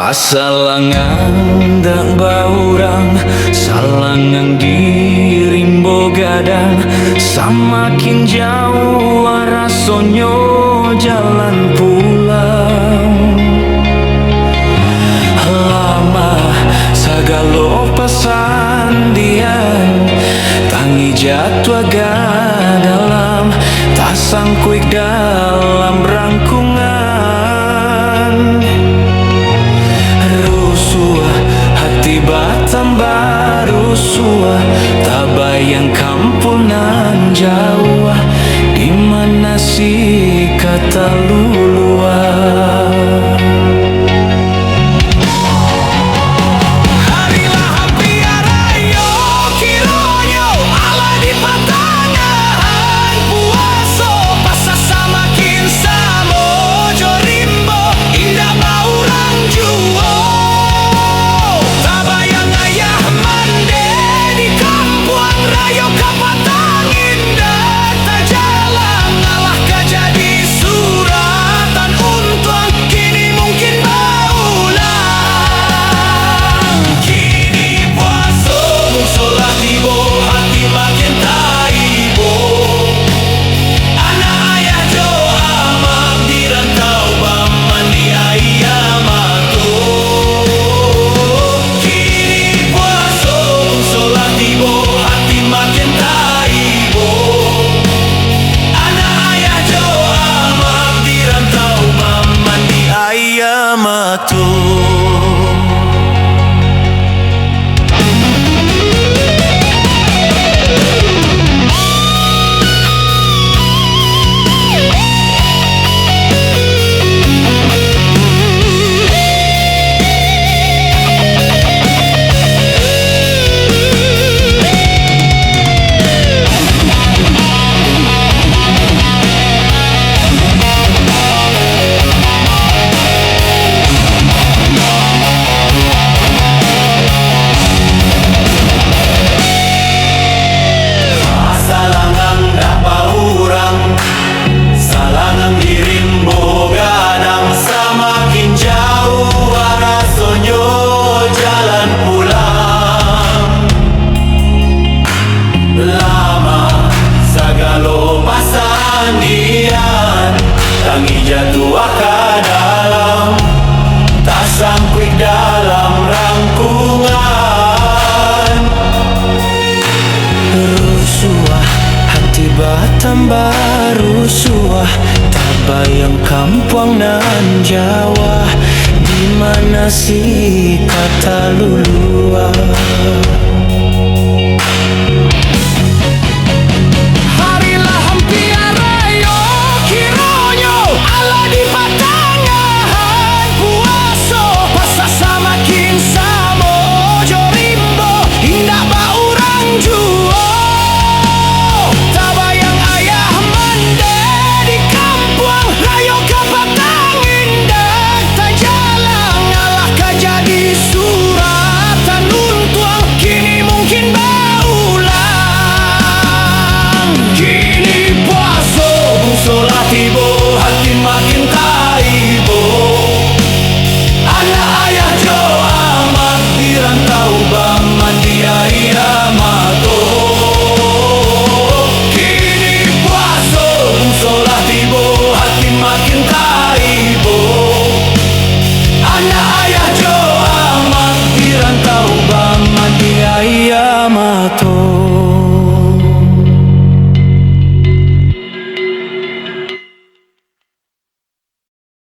Pasalangan dan baurang, salangan di rimbo gadang. Samakin jauh rasonyo jalan pulang. Lama sagalo pasandian, tangi jatuh agak dalam, tak sangkuik dalam rangkungan. Hati batam baru sua, tak bayang kampunan jauh, di mana sih kata lulua. Tangi jatuh ke dalam, tak sangkuik dalam rangkungan. Rusuah hati batam baru suah, tak bayang kampung nan Jawa, di mana sih kata lulua. Hati makin taibo, anak ayah jo amat di rantau baman dia mato. Kini puaso musolah tibo, hati makin taibo, anak ayah jo amat di rantau baman dia mato.